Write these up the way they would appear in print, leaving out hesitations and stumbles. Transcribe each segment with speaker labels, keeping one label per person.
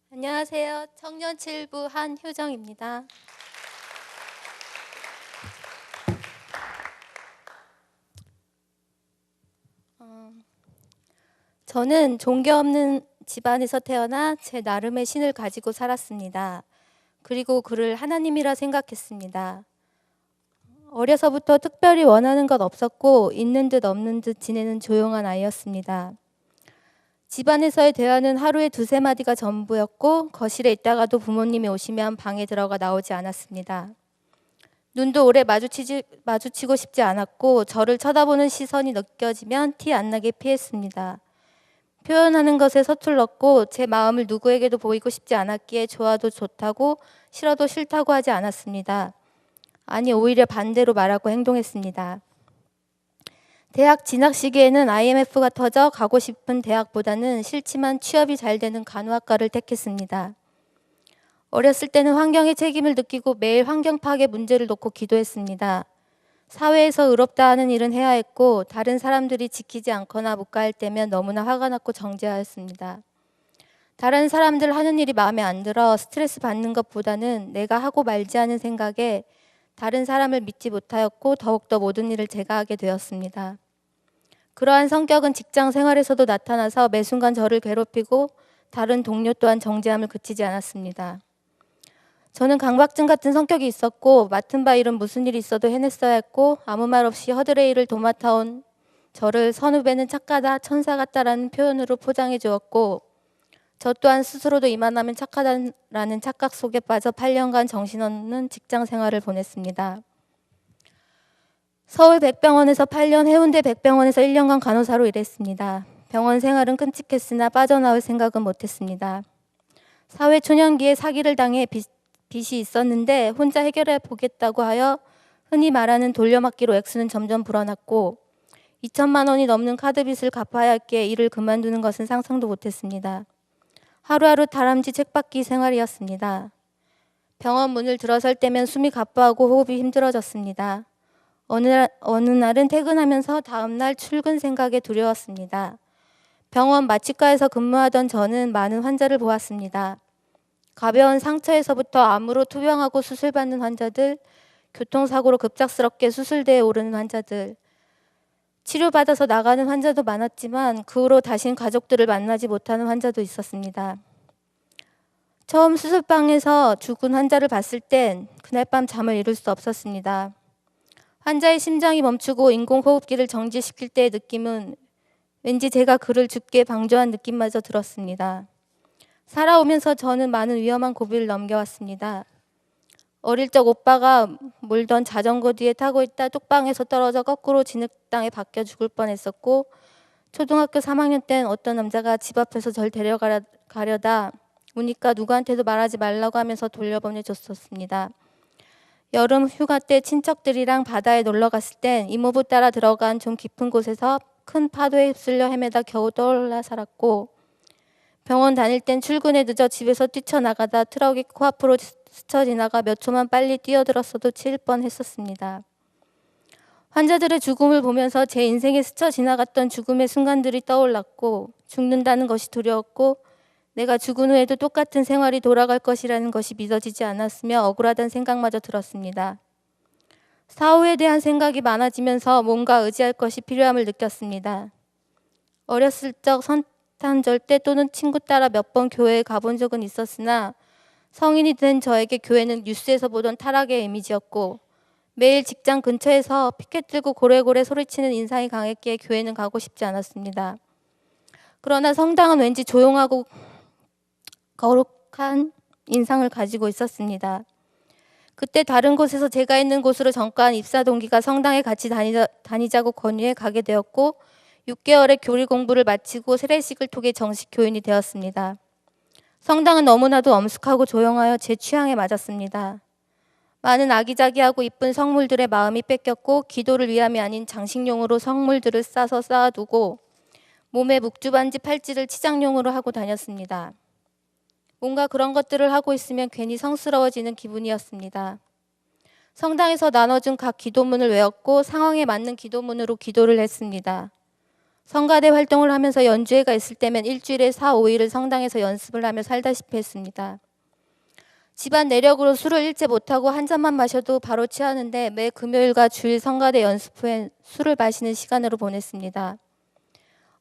Speaker 1: 안녕하세요. 청년칠부 한효정입니다. 저는 종교 없는 집안에서 태어나 제 나름의 신을 가지고 살았습니다. 그리고 그를 하나님이라 생각했습니다. 어려서부터 특별히 원하는 것 없었고 있는 듯 없는 듯 지내는 조용한 아이였습니다. 집안에서의 대화는 하루에 두세 마디가 전부였고 거실에 있다가도 부모님이 오시면 방에 들어가 나오지 않았습니다. 눈도 오래 마주치고 싶지 않았고 저를 쳐다보는 시선이 느껴지면 티 안 나게 피했습니다. 표현하는 것에 서툴렀고 제 마음을 누구에게도 보이고 싶지 않았기에 좋아도 좋다고 싫어도 싫다고 하지 않았습니다. 아니, 오히려 반대로 말하고 행동했습니다. 대학 진학 시기에는 IMF가 터져 가고 싶은 대학보다는 싫지만 취업이 잘 되는 간호학과를 택했습니다. 어렸을 때는 환경의 책임을 느끼고 매일 환경 파괴 문제를 놓고 기도했습니다. 사회에서 의롭다 하는 일은 해야 했고 다른 사람들이 지키지 않거나 못 갈 때면 너무나 화가 났고 정죄하였습니다. 다른 사람들 하는 일이 마음에 안 들어 스트레스 받는 것보다는 내가 하고 말지 하는 생각에 다른 사람을 믿지 못하였고 더욱더 모든 일을 제가 하게 되었습니다. 그러한 성격은 직장 생활에서도 나타나서 매 순간 저를 괴롭히고 다른 동료 또한 정죄함을 그치지 않았습니다. 저는 강박증 같은 성격이 있었고 맡은 바 일은 무슨 일이 있어도 해냈어야 했고 아무 말 없이 허들의 일을 도맡아온 저를 선후배는 착하다, 천사 같다라는 표현으로 포장해 주었고 저 또한 스스로도 이만하면 착하다라는 착각 속에 빠져 8년간 정신없는 직장 생활을 보냈습니다. 서울 백병원에서 8년, 해운대 백병원에서 1년간 간호사로 일했습니다. 병원 생활은 끔찍했으나 빠져나올 생각은 못했습니다. 사회 초년기에 사기를 당해 빚이 있었는데 혼자 해결해 보겠다고 하여 흔히 말하는 돌려막기로 액수는 점점 불어났고 2천만 원이 넘는 카드빚을 갚아야 했기에 일을 그만두는 것은 상상도 못했습니다. 하루하루 다람쥐 책받기 생활이었습니다. 병원 문을 들어설 때면 숨이 가빠하고 호흡이 힘들어졌습니다. 어느 날은 퇴근하면서 다음날 출근 생각에 두려웠습니다. 병원 마취과에서 근무하던 저는 많은 환자를 보았습니다. 가벼운 상처에서부터 암으로 투병하고 수술받는 환자들, 교통사고로 급작스럽게 수술대에 오르는 환자들, 치료받아서 나가는 환자도 많았지만 그 후로 다신 가족들을 만나지 못하는 환자도 있었습니다. 처음 수술방에서 죽은 환자를 봤을 땐 그날 밤 잠을 이룰 수 없었습니다. 환자의 심장이 멈추고 인공호흡기를 정지시킬 때의 느낌은 왠지 제가 그를 죽게 방조한 느낌마저 들었습니다. 살아오면서 저는 많은 위험한 고비를 넘겨왔습니다. 어릴 적 오빠가 몰던 자전거 뒤에 타고 있다 뚝방에서 떨어져 거꾸로 진흙땅에 박혀 죽을 뻔했었고 초등학교 3학년 땐 어떤 남자가 집 앞에서 절 데려가려다 우니까 누구한테도 말하지 말라고 하면서 돌려보내줬었습니다. 여름 휴가 때 친척들이랑 바다에 놀러 갔을 땐 이모부 따라 들어간 좀 깊은 곳에서 큰 파도에 휩쓸려 헤매다 겨우 떠올라 살았고 병원 다닐 땐 출근에 늦어 집에서 뛰쳐나가다 트럭이 코앞으로 스쳐 지나가 몇 초만 빨리 뛰어들었어도 치일 뻔했었습니다. 환자들의 죽음을 보면서 제 인생에 스쳐 지나갔던 죽음의 순간들이 떠올랐고 죽는다는 것이 두려웠고 내가 죽은 후에도 똑같은 생활이 돌아갈 것이라는 것이 믿어지지 않았으며 억울하다는 생각마저 들었습니다. 사후에 대한 생각이 많아지면서 뭔가 의지할 것이 필요함을 느꼈습니다. 어렸을 적 성탄절 때 또는 친구 따라 몇 번 교회에 가본 적은 있었으나 성인이 된 저에게 교회는 뉴스에서 보던 타락의 이미지였고 매일 직장 근처에서 피켓 들고 고래고래 소리치는 인상이 강했기에 교회는 가고 싶지 않았습니다. 그러나 성당은 왠지 조용하고 거룩한 인상을 가지고 있었습니다. 그때 다른 곳에서 제가 있는 곳으로 전과한 입사 동기가 성당에 같이 다니자고 권유해 가게 되었고 6개월의 교리 공부를 마치고 세례식을 통해 정식 교인이 되었습니다. 성당은 너무나도 엄숙하고 조용하여 제 취향에 맞았습니다. 많은 아기자기하고 이쁜 성물들의 마음이 뺏겼고 기도를 위함이 아닌 장식용으로 성물들을 싸서 쌓아두고 몸에 묵주반지 팔찌를 치장용으로 하고 다녔습니다. 뭔가 그런 것들을 하고 있으면 괜히 성스러워지는 기분이었습니다. 성당에서 나눠준 각 기도문을 외웠고 상황에 맞는 기도문으로 기도를 했습니다. 성가대 활동을 하면서 연주회가 있을 때면 일주일에 4, 5일을 성당에서 연습을 하며 살다시피 했습니다. 집안 내력으로 술을 일제 못하고 한 잔만 마셔도 바로 취하는데 매 금요일과 주일 성가대 연습 후엔 술을 마시는 시간으로 보냈습니다.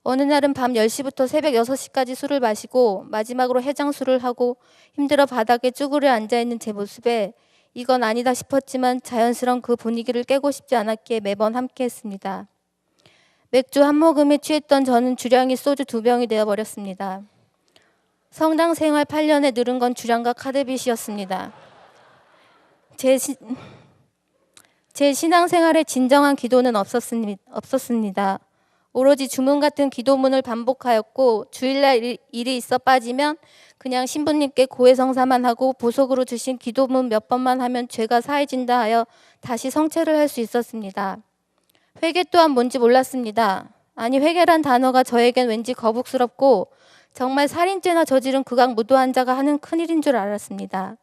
Speaker 1: 어느 날은 밤 10시부터 새벽 6시까지 술을 마시고 마지막으로 해장술을 하고 힘들어 바닥에 쭈그려 앉아있는 제 모습에 이건 아니다 싶었지만 자연스러운 그 분위기를 깨고 싶지 않았기에 매번 함께했습니다. 맥주 한 모금에 취했던 저는 주량이 소주 2병이 되어버렸습니다. 성당 생활 8년에 늘은 건 주량과 카드빚이었습니다. 제 신앙생활에 진정한 기도는 없었습니다. 오로지 주문 같은 기도문을 반복하였고 주일날 일이 있어 빠지면 그냥 신부님께 고해성사만 하고 보석으로 주신 기도문 몇 번만 하면 죄가 사해진다 하여 다시 성체를 할 수 있었습니다. 회개 또한 뭔지 몰랐습니다. 아니 회개란 단어가 저에겐 왠지 거북스럽고 정말 살인죄나 저지른 극악무도한 자가 하는 큰일인 줄 알았습니다.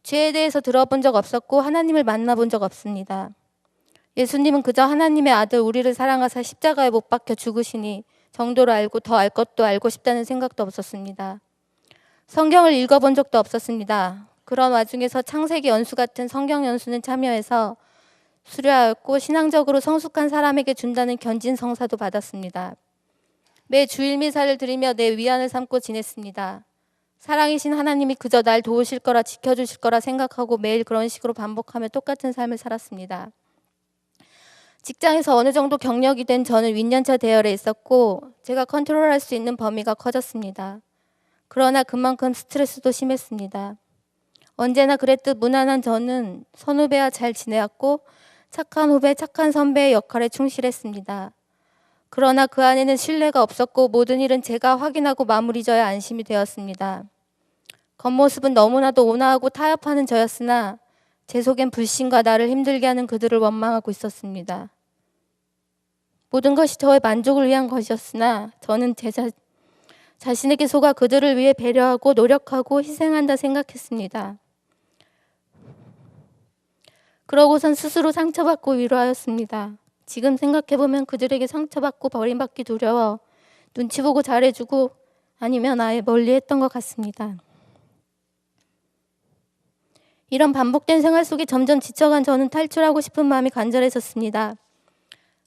Speaker 1: 죄에 대해서 들어본 적 없었고 하나님을 만나본 적 없습니다. 예수님은 그저 하나님의 아들 우리를 사랑하사 십자가에 못 박혀 죽으시니 정도로 알고 더 알 것도 알고 싶다는 생각도 없었습니다. 성경을 읽어본 적도 없었습니다. 그런 와중에서 창세기 연수 같은 성경 연수는 참여해서 수료하였고 신앙적으로 성숙한 사람에게 준다는 견진 성사도 받았습니다. 매 주일 미사를 드리며 내 위안을 삼고 지냈습니다. 사랑이신 하나님이 그저 날 도우실 거라 지켜주실 거라 생각하고 매일 그런 식으로 반복하며 똑같은 삶을 살았습니다. 직장에서 어느 정도 경력이 된 저는 윗년차 대열에 있었고 제가 컨트롤할 수 있는 범위가 커졌습니다. 그러나 그만큼 스트레스도 심했습니다. 언제나 그랬듯 무난한 저는 선후배와 잘 지내왔고 착한 후배, 착한 선배의 역할에 충실했습니다. 그러나 그 안에는 신뢰가 없었고 모든 일은 제가 확인하고 마무리져야 안심이 되었습니다. 겉모습은 너무나도 온화하고 타협하는 저였으나 제 속엔 불신과 나를 힘들게 하는 그들을 원망하고 있었습니다. 모든 것이 저의 만족을 위한 것이었으나 저는 제 자신에게 속아 그들을 위해 배려하고 노력하고 희생한다 생각했습니다. 그러고선 스스로 상처받고 위로하였습니다. 지금 생각해보면 그들에게 상처받고 버림받기 두려워 눈치 보고 잘해주고 아니면 아예 멀리했던 것 같습니다. 이런 반복된 생활 속에 점점 지쳐간 저는 탈출하고 싶은 마음이 간절해졌습니다.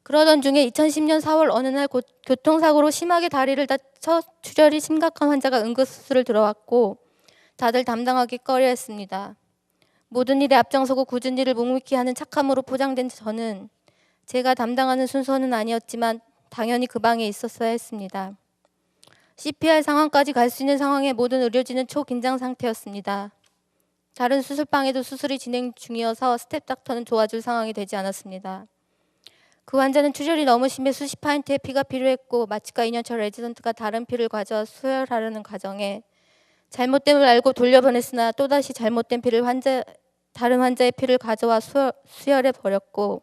Speaker 1: 그러던 중에 2010년 4월 어느 날 교통사고로 심하게 다리를 다쳐 출혈이 심각한 환자가 응급수술을 들어왔고 다들 담당하기 꺼려했습니다. 모든 일에 앞장서고 굳은 일을 묵묵히 하는 착함으로 포장된 저는 제가 담당하는 순서는 아니었지만 당연히 그 방에 있었어야 했습니다. CPR 상황까지 갈 수 있는 상황에 모든 의료진은 초긴장 상태였습니다. 다른 수술방에도 수술이 진행 중이어서 스텝 닥터는 도와줄 상황이 되지 않았습니다. 그 환자는 출혈이 너무 심해 수십 파인트의 피가 필요했고 마취과 2년차 레지던트가 다른 피를 가져와 수혈하려는 과정에 잘못됨을 알고 돌려보냈으나 또다시 잘못된 피를 다른 환자의 피를 가져와 수혈해 버렸고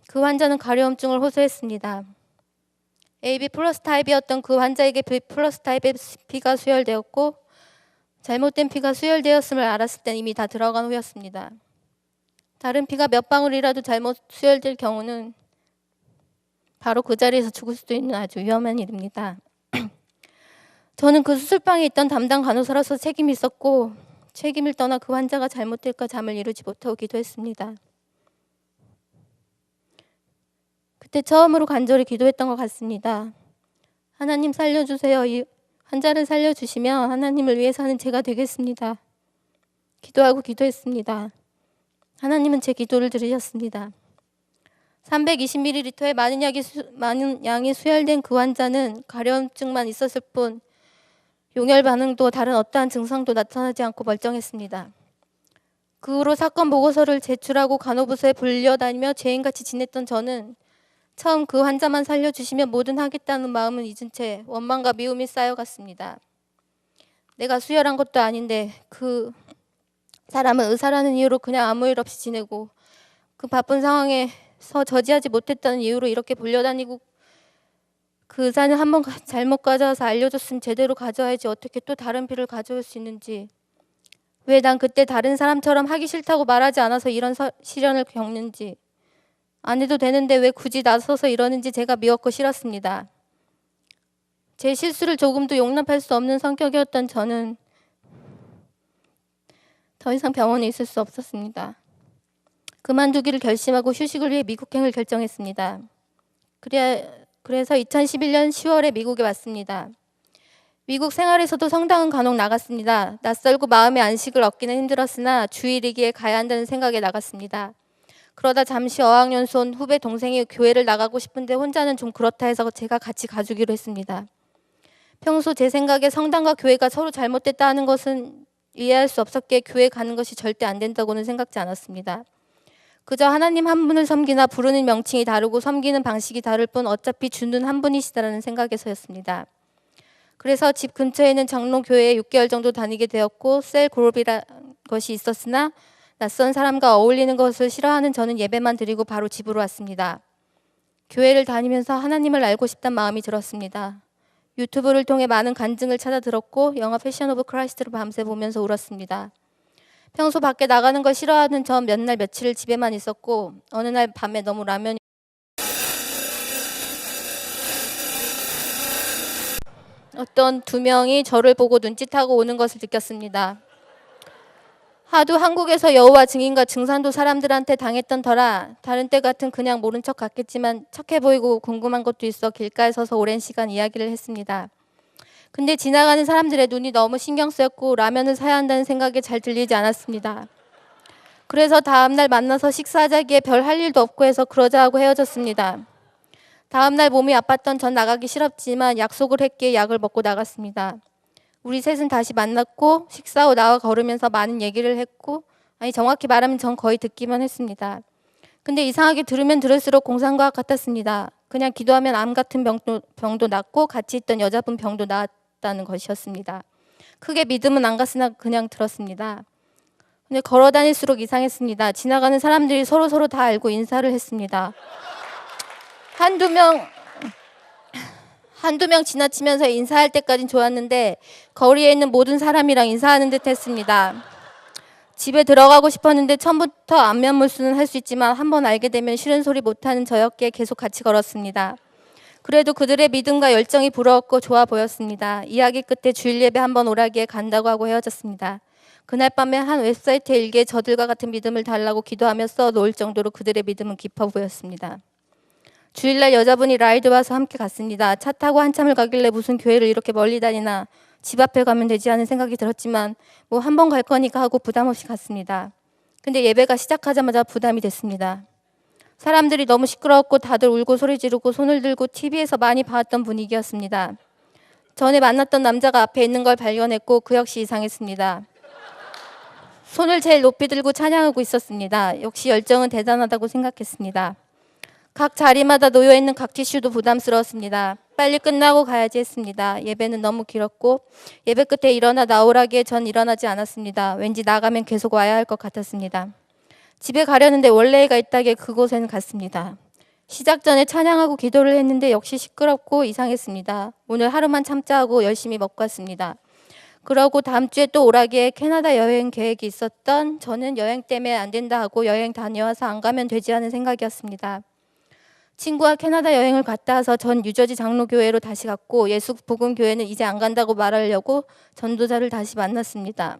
Speaker 1: 그 환자는 가려움증을 호소했습니다. AB 플러스 타입이었던 그 환자에게 B 플러스 타입의 피가 수혈되었고 잘못된 피가 수혈되었음을 알았을 땐 이미 다 들어간 후였습니다. 다른 피가 몇 방울이라도 잘못 수혈될 경우는 바로 그 자리에서 죽을 수도 있는 아주 위험한 일입니다. 저는 그 수술방에 있던 담당 간호사로서 책임이 있었고 책임을 떠나 그 환자가 잘못될까 잠을 이루지 못하고 기도했습니다. 그때 처음으로 간절히 기도했던 것 같습니다. 하나님 살려주세요. 이 환자를 살려주시면 하나님을 위해 사는 제가 되겠습니다. 기도하고 기도했습니다. 하나님은 제 기도를 들으셨습니다. 320ml의 많은 양이 수혈된 그 환자는 가려움증만 있었을 뿐 용혈 반응도 다른 어떠한 증상도 나타나지 않고 멀쩡했습니다. 그 후로 사건 보고서를 제출하고 간호부서에 불려다니며 죄인같이 지냈던 저는 처음 그 환자만 살려주시면 뭐든 하겠다는 마음은 잊은 채 원망과 미움이 쌓여갔습니다. 내가 수혈한 것도 아닌데 그 사람은 의사라는 이유로 그냥 아무 일 없이 지내고 그 바쁜 상황에서 저지하지 못했다는 이유로 이렇게 불려다니고 그 의사는 한번 잘못 가져와서 알려줬으면 제대로 가져와야지 어떻게 또 다른 피를 가져올 수 있는지 왜 난 그때 다른 사람처럼 하기 싫다고 말하지 않아서 이런 시련을 겪는지 안 해도 되는데 왜 굳이 나서서 이러는지 제가 미웠고 싫었습니다. 제 실수를 조금도 용납할 수 없는 성격이었던 저는 더 이상 병원에 있을 수 없었습니다. 그만두기를 결심하고 휴식을 위해 미국행을 결정했습니다. 그래서 2011년 10월에 미국에 왔습니다. 미국 생활에서도 성당은 간혹 나갔습니다. 낯설고 마음의 안식을 얻기는 힘들었으나 주일이기에 가야 한다는 생각에 나갔습니다. 그러다 잠시 어학연수원 후배 동생이 교회를 나가고 싶은데 혼자는 좀 그렇다 해서 제가 같이 가주기로 했습니다. 평소 제 생각에 성당과 교회가 서로 잘못됐다 하는 것은 이해할 수 없었기에 교회 가는 것이 절대 안 된다고는 생각지 않았습니다. 그저 하나님 한 분을 섬기나 부르는 명칭이 다르고 섬기는 방식이 다를 뿐 어차피 주는 한 분이시다라는 생각에서였습니다. 그래서 집 근처에 있는 장로교회에 6개월 정도 다니게 되었고 셀 그룹이라는 것이 있었으나 낯선 사람과 어울리는 것을 싫어하는 저는 예배만 드리고 바로 집으로 왔습니다. 교회를 다니면서 하나님을 알고 싶다는 마음이 들었습니다. 유튜브를 통해 많은 간증을 찾아 들었고 영화 패션 오브 크라이스트를 밤새 보면서 울었습니다. 평소 밖에 나가는 걸 싫어하는 전 몇 날 며칠을 집에만 있었고 어느 날 밤에 너무 라면이 어떤 두 명이 저를 보고 눈짓하고 오는 것을 느꼈습니다. 하도 한국에서 여호와 증인과 증산도 사람들한테 당했던 터라 다른 때 같은 그냥 모른 척 같겠지만 착해 보이고 궁금한 것도 있어 길가에 서서 오랜 시간 이야기를 했습니다. 근데 지나가는 사람들의 눈이 너무 신경 쓰였고 라면을 사야 한다는 생각이 잘 들리지 않았습니다. 그래서 다음날 만나서 식사하자기에 별 할 일도 없고 해서 그러자 하고 헤어졌습니다. 다음날 몸이 아팠던 전 나가기 싫었지만 약속을 했기에 약을 먹고 나갔습니다. 우리 셋은 다시 만났고 식사 후 나와 걸으면서 많은 얘기를 했고 정확히 말하면 전 거의 듣기만 했습니다. 근데 이상하게 들으면 들을수록 공상과학 같았습니다. 그냥 기도하면 암 같은 병도 낫고 같이 있던 여자분 병도 나았다는 것이었습니다. 크게 믿음은 안 갔으나 그냥 들었습니다. 근데 걸어 다닐수록 이상했습니다. 지나가는 사람들이 서로 다 알고 인사를 했습니다. 한두 명 지나치면서 인사할 때까진 좋았는데 거리에 있는 모든 사람이랑 인사하는 듯 했습니다. 집에 들어가고 싶었는데 처음부터 안면몰수는 할 수 있지만 한번 알게 되면 싫은 소리 못하는 저였기에 계속 같이 걸었습니다. 그래도 그들의 믿음과 열정이 부러웠고 좋아 보였습니다. 이야기 끝에 주일 예배 한번 오라기에 간다고 하고 헤어졌습니다. 그날 밤에 한 웹사이트 일기에 저들과 같은 믿음을 달라고 기도하며 써놓을 정도로 그들의 믿음은 깊어 보였습니다. 주일날 여자분이 라이드 와서 함께 갔습니다. 차 타고 한참을 가길래 무슨 교회를 이렇게 멀리 다니나 집 앞에 가면 되지 하는 생각이 들었지만 뭐 한 번 갈 거니까 하고 부담 없이 갔습니다. 근데 예배가 시작하자마자 부담이 됐습니다. 사람들이 너무 시끄러웠고 다들 울고 소리 지르고 손을 들고 TV에서 많이 봤던 분위기였습니다. 전에 만났던 남자가 앞에 있는 걸 발견했고 그 역시 이상했습니다. 손을 제일 높이 들고 찬양하고 있었습니다. 역시 열정은 대단하다고 생각했습니다. 각 자리마다 놓여있는 각 티슈도 부담스러웠습니다. 빨리 끝나고 가야지 했습니다. 예배는 너무 길었고 예배 끝에 일어나 나오라기에 전 일어나지 않았습니다. 왠지 나가면 계속 와야 할 것 같았습니다. 집에 가려는데 원래가 있다기에 그곳에는 갔습니다. 시작 전에 찬양하고 기도를 했는데 역시 시끄럽고 이상했습니다. 오늘 하루만 참자 하고 열심히 먹고 왔습니다. 그러고 다음 주에 또 오라기에 캐나다 여행 계획이 있었던 저는 여행 때문에 안 된다 하고 여행 다녀와서 안 가면 되지 하는 생각이었습니다. 친구와 캐나다 여행을 갔다 와서 전 뉴저지 장로교회로 다시 갔고 예수복음교회는 이제 안 간다고 말하려고 전도자를 다시 만났습니다.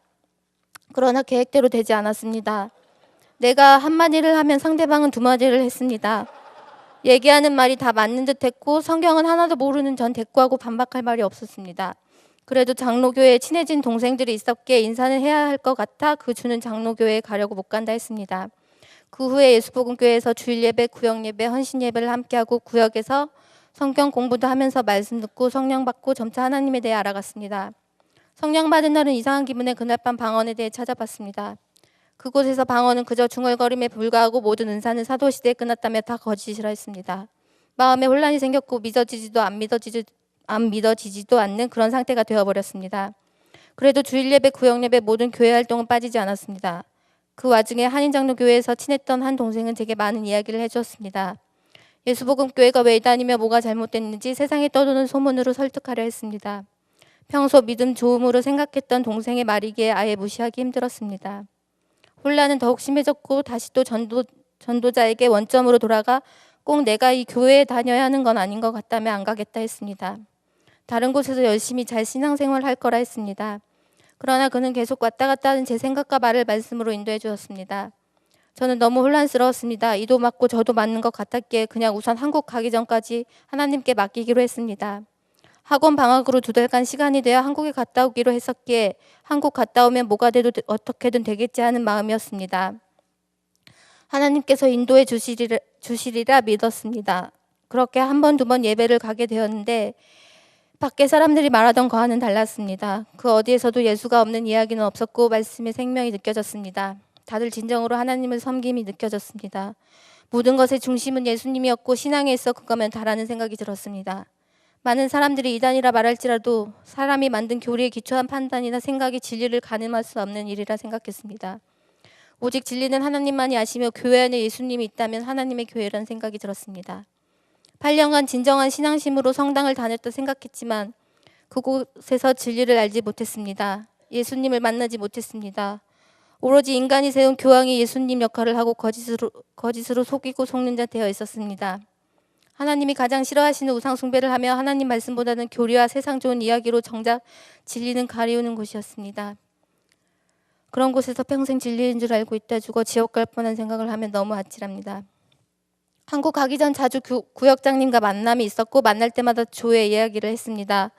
Speaker 1: 그러나 계획대로 되지 않았습니다. 내가 한마디를 하면 상대방은 두마디를 했습니다. 얘기하는 말이 다 맞는 듯 했고 성경은 하나도 모르는 전 대꾸하고 반박할 말이 없었습니다. 그래도 장로교회에 친해진 동생들이 있었기에 인사는 해야 할 것 같아 그 주는 장로교회에 가려고 못 간다 했습니다. 그 후에 예수복음교회에서 주일예배, 구역예배, 헌신예배를 함께하고 구역에서 성경 공부도 하면서 말씀 듣고 성령 받고 점차 하나님에 대해 알아갔습니다. 성령 받은 날은 이상한 기분에 그날 밤 방언에 대해 찾아봤습니다. 그곳에서 방언은 그저 중얼거림에 불과하고 모든 은사는 사도시대에 끝났다며 다 거짓이라 했습니다. 마음에 혼란이 생겼고 믿어지지도 안 믿어지지도 않는 그런 상태가 되어버렸습니다. 그래도 주일예배, 구역예배 모든 교회 활동은 빠지지 않았습니다. 그 와중에 한인장로교회에서 친했던 한 동생은 제게 많은 이야기를 해주었습니다. 예수복음교회가 왜 다니며 뭐가 잘못됐는지 세상에 떠도는 소문으로 설득하려 했습니다. 평소 믿음 좋음으로 생각했던 동생의 말이기에 아예 무시하기 힘들었습니다. 혼란은 더욱 심해졌고 다시 또 전도자에게 원점으로 돌아가 꼭 내가 이 교회에 다녀야 하는 건 아닌 것 같다며 안 가겠다 했습니다. 다른 곳에서 열심히 잘 신앙생활 할 거라 했습니다. 그러나 그는 계속 왔다 갔다 하는 제 생각과 말을 말씀으로 인도해 주었습니다. 저는 너무 혼란스러웠습니다. 이도 맞고 저도 맞는 것 같았기에 그냥 우선 한국 가기 전까지 하나님께 맡기기로 했습니다. 학원 방학으로 2달간 시간이 되어 한국에 갔다 오기로 했었기에 한국 갔다 오면 뭐가 돼도 어떻게든 되겠지 하는 마음이었습니다. 하나님께서 인도해 주시리라 믿었습니다. 그렇게 한 번, 2번 예배를 가게 되었는데 밖에 사람들이 말하던 거와는 달랐습니다. 그 어디에서도 예수가 없는 이야기는 없었고 말씀의 생명이 느껴졌습니다. 다들 진정으로 하나님을 섬김이 느껴졌습니다. 모든 것의 중심은 예수님이었고 신앙에 있어 그거면 다라는 생각이 들었습니다. 많은 사람들이 이단이라 말할지라도 사람이 만든 교리에 기초한 판단이나 생각이 진리를 가늠할 수 없는 일이라 생각했습니다. 오직 진리는 하나님만이 아시며 교회 안에 예수님이 있다면 하나님의 교회라는 생각이 들었습니다. 8년간 진정한 신앙심으로 성당을 다녔다 생각했지만 그곳에서 진리를 알지 못했습니다. 예수님을 만나지 못했습니다. 오로지 인간이 세운 교황이 예수님 역할을 하고 거짓으로 속이고 속는 자 되어 있었습니다. 하나님이 가장 싫어하시는 우상 숭배를 하며 하나님 말씀보다는 교리와 세상 좋은 이야기로 정작 진리는 가리우는 곳이었습니다. 그런 곳에서 평생 진리인 줄 알고 있다 죽어 지옥 갈 뻔한 생각을 하면 너무 아찔합니다. 한국 가기 전 자주 구역장님과 만남이 있었고 만날 때마다 조회 이야기를 했습니다.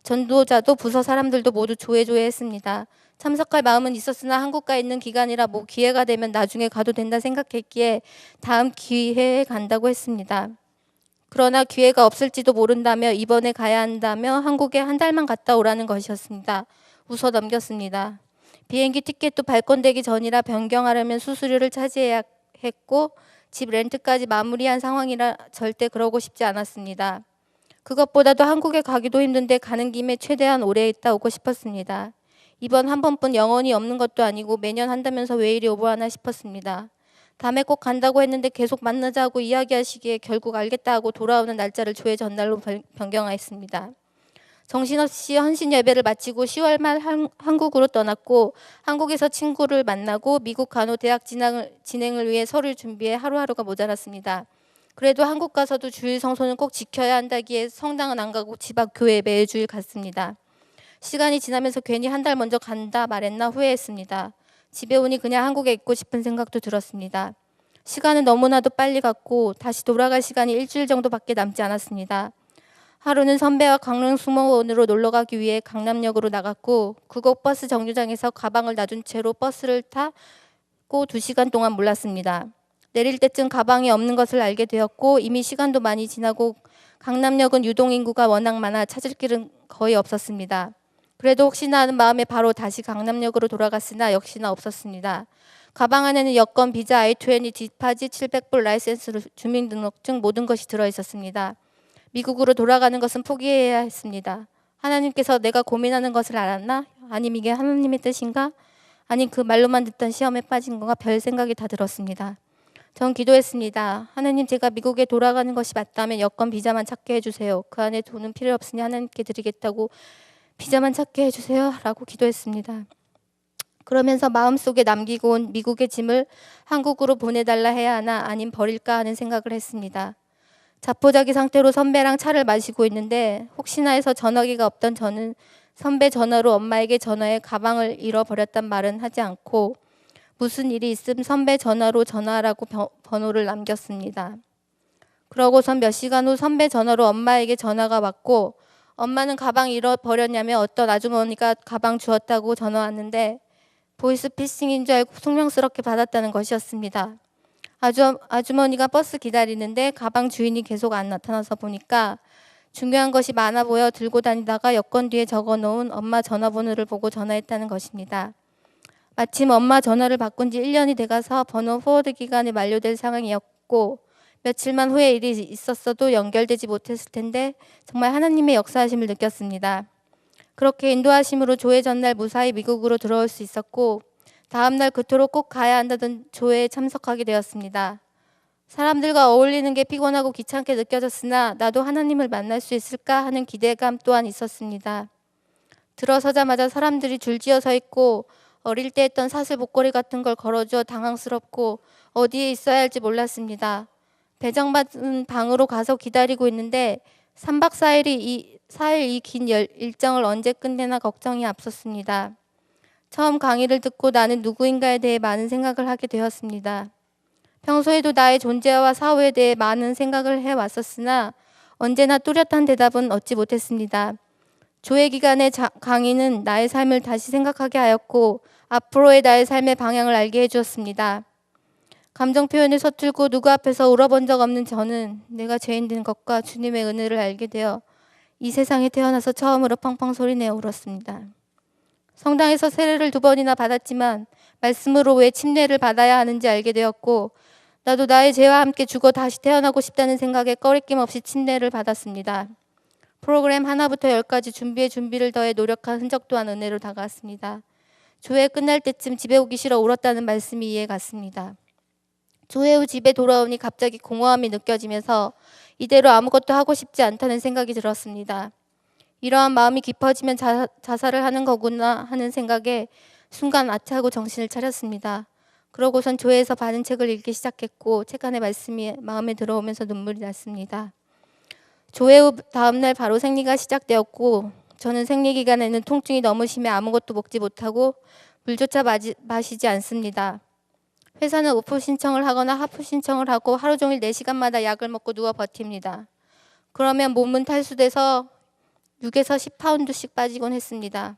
Speaker 1: 전도자도 부서 사람들도 모두 조회했습니다. 참석할 마음은 있었으나 한국 가 있는 기간이라 뭐 기회가 되면 나중에 가도 된다 생각했기에 다음 기회에 간다고 했습니다. 그러나 기회가 없을지도 모른다며 이번에 가야 한다며 한국에 한 달만 갔다 오라는 것이었습니다. 웃어 넘겼습니다. 비행기 티켓도 발권되기 전이라 변경하려면 수수료를 차지해야 했고 집 렌트까지 마무리한 상황이라 절대 그러고 싶지 않았습니다. 그것보다도 한국에 가기도 힘든데 가는 김에 최대한 오래 있다 오고 싶었습니다. 이번 한 번뿐 영원히 없는 것도 아니고 매년 한다면서 왜 이리 오버하나 싶었습니다. 다음에 꼭 간다고 했는데 계속 만나자고 이야기하시기에 결국 알겠다 하고 돌아오는 날짜를 조회 전날로 변경하였습니다. 정신없이 헌신 예배를 마치고 10월 말 한국으로 떠났고 한국에서 친구를 만나고 미국 간호대학 진행을 위해 서류 준비해 하루하루가 모자랐습니다. 그래도 한국 가서도 주일 성소는 꼭 지켜야 한다기에 성당은 안 가고 집 앞 교회에 매주일 갔습니다. 시간이 지나면서 괜히 한 달 먼저 간다 말했나 후회했습니다. 집에 오니 그냥 한국에 있고 싶은 생각도 들었습니다. 시간은 너무나도 빨리 갔고 다시 돌아갈 시간이 일주일 정도밖에 남지 않았습니다. 하루는 선배와 강릉수목원으로 놀러가기 위해 강남역으로 나갔고 그곳 버스 정류장에서 가방을 놔둔 채로 버스를 타고 2시간 동안 몰랐습니다. 내릴 때쯤 가방이 없는 것을 알게 되었고 이미 시간도 많이 지나고 강남역은 유동인구가 워낙 많아 찾을 길은 거의 없었습니다. 그래도 혹시나 하는 마음에 바로 다시 강남역으로 돌아갔으나 역시나 없었습니다. 가방 안에는 여권, 비자, I-20, 디파짓, 700불, 라이센스, 주민등록증 모든 것이 들어있었습니다. 미국으로 돌아가는 것은 포기해야 했습니다. 하나님께서 내가 고민하는 것을 알았나? 아님 이게 하나님의 뜻인가? 아님 그 말로만 듣던 시험에 빠진 건가? 별 생각이 다 들었습니다. 전 기도했습니다. 하나님 제가 미국에 돌아가는 것이 맞다면 여권, 비자만 찾게 해주세요. 그 안에 돈은 필요 없으니 하나님께 드리겠다고 비자만 찾게 해주세요 라고 기도했습니다. 그러면서 마음속에 남기고 온 미국의 짐을 한국으로 보내달라 해야 하나 아님 버릴까 하는 생각을 했습니다. 자포자기 상태로 선배랑 차를 마시고 있는데 혹시나 해서 전화기가 없던 저는 선배 전화로 엄마에게 전화해 가방을 잃어버렸단 말은 하지 않고 무슨 일이 있음 선배 전화로 전화하라고 번호를 남겼습니다. 그러고선 몇 시간 후 선배 전화로 엄마에게 전화가 왔고 엄마는 가방 잃어버렸냐며 어떤 아주머니가 가방 주었다고 전화 왔는데 보이스피싱인 줄 알고 송명스럽게 받았다는 것이었습니다. 아주머니가 버스 기다리는데 가방 주인이 계속 안 나타나서 보니까 중요한 것이 많아 보여 들고 다니다가 여권 뒤에 적어놓은 엄마 전화번호를 보고 전화했다는 것입니다. 마침 엄마 전화를 바꾼 지 1년이 돼가서 번호 포워드 기간이 만료될 상황이었고 며칠만 후에 일이 있었어도 연결되지 못했을 텐데 정말 하나님의 역사하심을 느꼈습니다. 그렇게 인도하심으로 조회 전날 무사히 미국으로 들어올 수 있었고 다음 날 그토록 꼭 가야 한다던 조회에 참석하게 되었습니다. 사람들과 어울리는 게 피곤하고 귀찮게 느껴졌으나 나도 하나님을 만날 수 있을까 하는 기대감 또한 있었습니다. 들어서자마자 사람들이 줄지어 서 있고 어릴 때 했던 사슬 목걸이 같은 걸 걸어주어 당황스럽고 어디에 있어야 할지 몰랐습니다. 배정받은 방으로 가서 기다리고 있는데 3박 4일 이 긴 일정을 언제 끝내나 걱정이 앞섰습니다. 처음 강의를 듣고 나는 누구인가에 대해 많은 생각을 하게 되었습니다. 평소에도 나의 존재와 사후에 대해 많은 생각을 해왔었으나 언제나 뚜렷한 대답은 얻지 못했습니다. 조회 기간의 강의는 나의 삶을 다시 생각하게 하였고 앞으로의 나의 삶의 방향을 알게 해주었습니다. 감정 표현에 서툴고 누구 앞에서 울어본 적 없는 저는 내가 죄인된 것과 주님의 은혜를 알게 되어 이 세상에 태어나서 처음으로 펑펑 소리내어 울었습니다. 성당에서 세례를 2번이나 받았지만 말씀으로 왜 침례를 받아야 하는지 알게 되었고 나도 나의 죄와 함께 죽어 다시 태어나고 싶다는 생각에 꺼리낌 없이 침례를 받았습니다. 프로그램 하나부터 10까지 준비를 더해 노력한 흔적 또한 은혜로 다가왔습니다. 조회 끝날 때쯤 집에 오기 싫어 울었다는 말씀이 이해 갔습니다. 조회 후 집에 돌아오니 갑자기 공허함이 느껴지면서 이대로 아무것도 하고 싶지 않다는 생각이 들었습니다. 이러한 마음이 깊어지면 자살을 하는 거구나 하는 생각에 순간 아차하고 정신을 차렸습니다. 그러고선 조회에서 받은 책을 읽기 시작했고 책 안의 말씀이 마음에 들어오면서 눈물이 났습니다. 조회 후 다음날 바로 생리가 시작되었고 저는 생리 기간에는 통증이 너무 심해 아무것도 먹지 못하고 물조차 마시지 않습니다. 회사는 오프 신청을 하거나 하프 신청을 하고 하루 종일 4시간마다 약을 먹고 누워 버팁니다. 그러면 몸은 탈수돼서 6에서 10파운드씩 빠지곤 했습니다.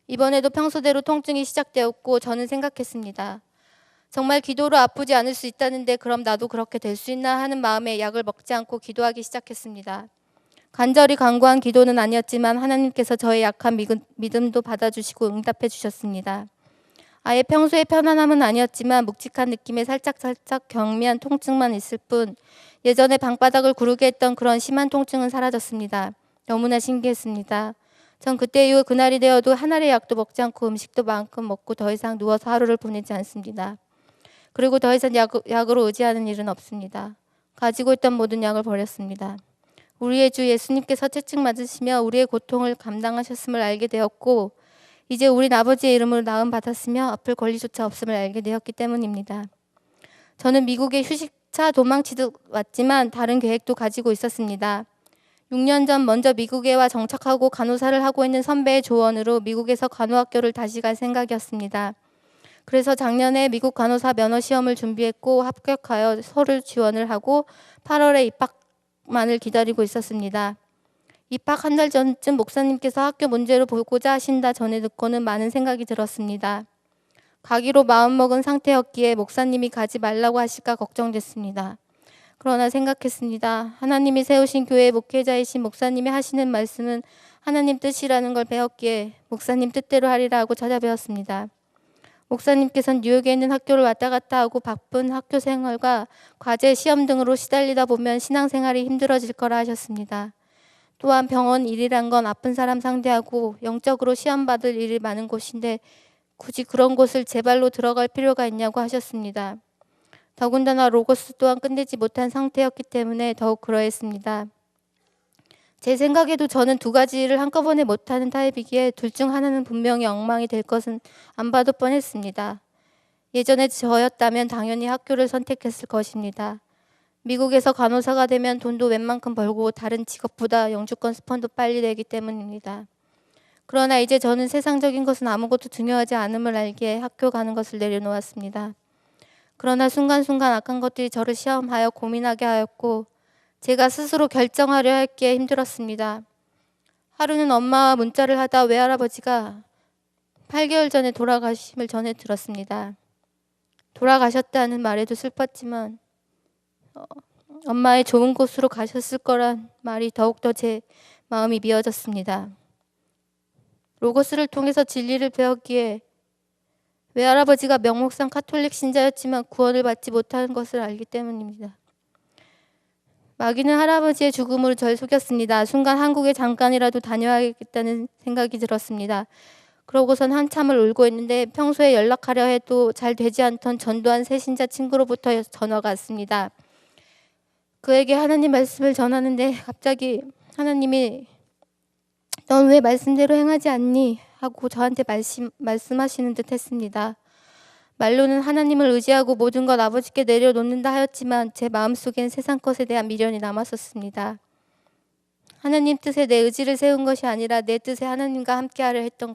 Speaker 1: 이번에도 평소대로 통증이 시작되었고 저는 생각했습니다. 정말 기도로 아프지 않을 수 있다는데 그럼 나도 그렇게 될 수 있나 하는 마음에 약을 먹지 않고 기도하기 시작했습니다. 간절히 간구한 기도는 아니었지만 하나님께서 저의 약한 믿음도 받아주시고 응답해 주셨습니다. 아예 평소의 편안함은 아니었지만 묵직한 느낌에 살짝 경미한 통증만 있을 뿐 예전에 방바닥을 구르게 했던 그런 심한 통증은 사라졌습니다. 너무나 신기했습니다. 전 그때 이후 그날이 되어도 한 알의 약도 먹지 않고 음식도 마음껏 먹고 더 이상 누워서 하루를 보내지 않습니다. 그리고 더 이상 약으로 의지하는 일은 없습니다. 가지고 있던 모든 약을 버렸습니다. 우리의 주 예수님께서 채찍 맞으시며 우리의 고통을 감당하셨음을 알게 되었고 이제 우린 아버지의 이름으로 나음 받았으며 아플 권리조차 없음을 알게 되었기 때문입니다. 저는 미국에 휴식차 도망치듯 왔지만 다른 계획도 가지고 있었습니다. 6년 전 먼저 미국에 와 정착하고 간호사를 하고 있는 선배의 조언으로 미국에서 간호학교를 다시 갈 생각이었습니다. 그래서 작년에 미국 간호사 면허 시험을 준비했고 합격하여 서류 지원을 하고 8월에 입학만을 기다리고 있었습니다. 입학 한 달 전쯤 목사님께서 학교 문제를 보고자 하신다 전에 듣고는 많은 생각이 들었습니다. 가기로 마음먹은 상태였기에 목사님이 가지 말라고 하실까 걱정됐습니다. 그러나 생각했습니다. 하나님이 세우신 교회의 목회자이신 목사님이 하시는 말씀은 하나님 뜻이라는 걸 배웠기에 목사님 뜻대로 하리라 하고 찾아뵈었습니다. 목사님께서는 뉴욕에 있는 학교를 왔다 갔다 하고 바쁜 학교 생활과 과제, 시험 등으로 시달리다 보면 신앙생활이 힘들어질 거라 하셨습니다. 또한 병원 일이란 건 아픈 사람 상대하고 영적으로 시험 받을 일이 많은 곳인데 굳이 그런 곳을 제 발로 들어갈 필요가 있냐고 하셨습니다. 더군다나 로고스 또한 끝내지 못한 상태였기 때문에 더욱 그러했습니다. 제 생각에도 저는 2가지를 한꺼번에 못하는 타입이기에 둘 중 하나는 분명히 엉망이 될 것은 안 봐도 뻔했습니다. 예전에 저였다면 당연히 학교를 선택했을 것입니다. 미국에서 간호사가 되면 돈도 웬만큼 벌고 다른 직업보다 영주권 스폰도 빨리 내기 때문입니다. 그러나 이제 저는 세상적인 것은 아무것도 중요하지 않음을 알기에 학교 가는 것을 내려놓았습니다. 그러나 순간순간 악한 것들이 저를 시험하여 고민하게 하였고 제가 스스로 결정하려 했기에 힘들었습니다. 하루는 엄마와 문자를 하다 외할아버지가 8개월 전에 돌아가심을 전해 들었습니다. 돌아가셨다는 말에도 슬펐지만 엄마의 좋은 곳으로 가셨을 거란 말이 더욱더 제 마음이 미어졌습니다. 로고스를 통해서 진리를 배웠기에 외할아버지가 명목상 카톨릭 신자였지만 구원을 받지 못하는 것을 알기 때문입니다. 마귀는 할아버지의 죽음으로 절 속였습니다. 순간 한국에 잠깐이라도 다녀야겠다는 생각이 들었습니다. 그러고선 한참을 울고 있는데 평소에 연락하려 해도 잘 되지 않던 전도한 새신자 친구로부터 전화가 왔습니다. 그에게 하나님 말씀을 전하는데 갑자기 하나님이 넌 왜 말씀대로 행하지 않니? 하고 저한테 말씀하시는 듯 했습니다. 말로는 하나님을 의지하고 모든 것 아버지께 내려놓는다 하였지만 제 마음속엔 세상 것에 대한 미련이 남았었습니다. 하나님 뜻에 내 의지를 세운 것이 아니라 내 뜻에 하나님과 함께하려 했던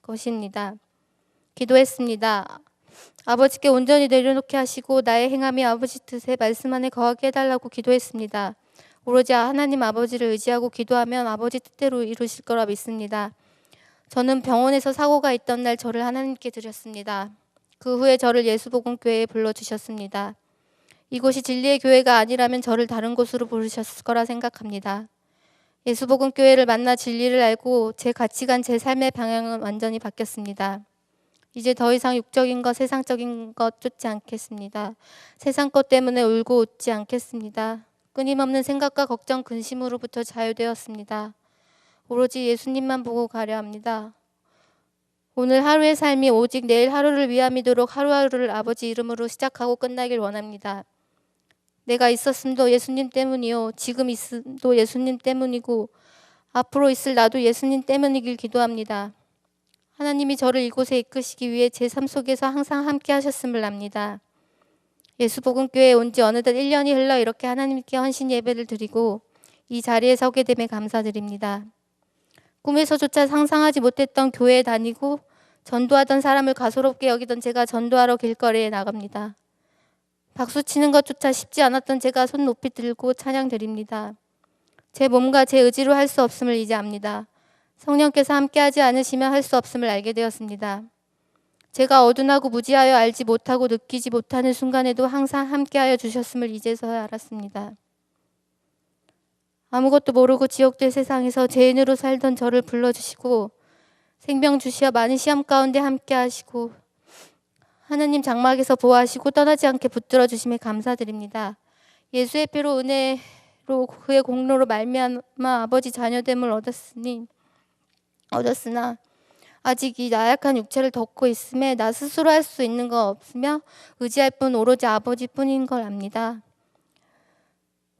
Speaker 1: 것입니다. 기도했습니다. 아버지께 온전히 내려놓게 하시고 나의 행함이 아버지 뜻에 말씀 안에 거하게 해달라고 기도했습니다. 오로지 하나님 아버지를 의지하고 기도하면 아버지 뜻대로 이루실 거라 믿습니다. 저는 병원에서 사고가 있던 날 저를 하나님께 드렸습니다. 그 후에 저를 예수복음교회에 불러주셨습니다. 이곳이 진리의 교회가 아니라면 저를 다른 곳으로 부르셨을 거라 생각합니다. 예수복음교회를 만나 진리를 알고 제 가치관, 제 삶의 방향은 완전히 바뀌었습니다. 이제 더 이상 육적인 것, 세상적인 것 쫓지 않겠습니다. 세상 것 때문에 울고 웃지 않겠습니다. 끊임없는 생각과 걱정, 근심으로부터 자유되었습니다. 오로지 예수님만 보고 가려 합니다. 오늘 하루의 삶이 오직 내일 하루를 위함이도록 하루하루를 아버지 이름으로 시작하고 끝나길 원합니다. 내가 있었음도 예수님 때문이요. 지금 있음도 예수님 때문이고 앞으로 있을 나도 예수님 때문이길 기도합니다. 하나님이 저를 이곳에 이끄시기 위해 제 삶 속에서 항상 함께 하셨음을 압니다. 예수복음교회에 온 지 어느덧 1년이 흘러 이렇게 하나님께 헌신 예배를 드리고 이 자리에 서게 됨에 감사드립니다. 꿈에서조차 상상하지 못했던 교회에 다니고 전도하던 사람을 가소롭게 여기던 제가 전도하러 길거리에 나갑니다. 박수 치는 것조차 쉽지 않았던 제가 손 높이 들고 찬양 드립니다. 제 몸과 제 의지로 할 수 없음을 이제 압니다. 성령께서 함께하지 않으시면 할 수 없음을 알게 되었습니다. 제가 어둔하고 무지하여 알지 못하고 느끼지 못하는 순간에도 항상 함께하여 주셨음을 이제서야 알았습니다. 아무것도 모르고 지옥될 세상에서 죄인으로 살던 저를 불러주시고 생명 주시어 많은 시험 가운데 함께하시고 하나님 장막에서 보호하시고 떠나지 않게 붙들어 주심에 감사드립니다. 예수의 피로 은혜로 그의 공로로 말미암아 아버지 자녀됨을 얻었으나 아직 이 나약한 육체를 덮고 있음에 나 스스로 할 수 있는 거 없으며 의지할 뿐 오로지 아버지뿐인 걸 압니다.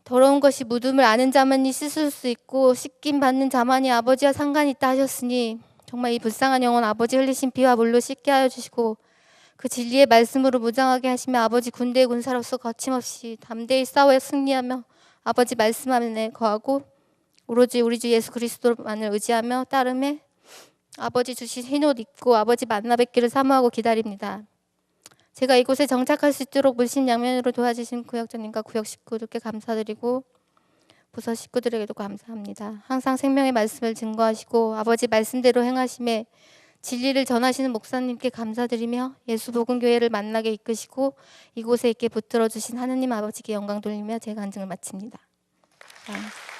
Speaker 1: 더러운 것이 묻음을 아는 자만이 씻을 수 있고 씻김 받는 자만이 아버지와 상관이 있다 하셨으니 정말 이 불쌍한 영혼 아버지 흘리신 피와 물로 씻게 하여 주시고 그 진리의 말씀으로 무장하게 하시며 아버지 군대의 군사로서 거침없이 담대히 싸워 승리하며 아버지 말씀 안에 거하고 오로지 우리 주 예수 그리스도만을 의지하며 따름에 아버지 주신 흰옷 입고 아버지 만나 뵙기를 사모하고 기다립니다. 제가 이곳에 정착할 수 있도록 물심양면으로 도와주신 구역장님과 구역 식구들께 감사드리고 부서 식구들에게도 감사합니다. 항상 생명의 말씀을 증거하시고 아버지 말씀대로 행하심에 진리를 전하시는 목사님께 감사드리며 예수복음교회를 만나게 이끄시고 이곳에 있게 붙들어 주신 하느님 아버지께 영광 돌리며 제 간증을 마칩니다. 감사합니다.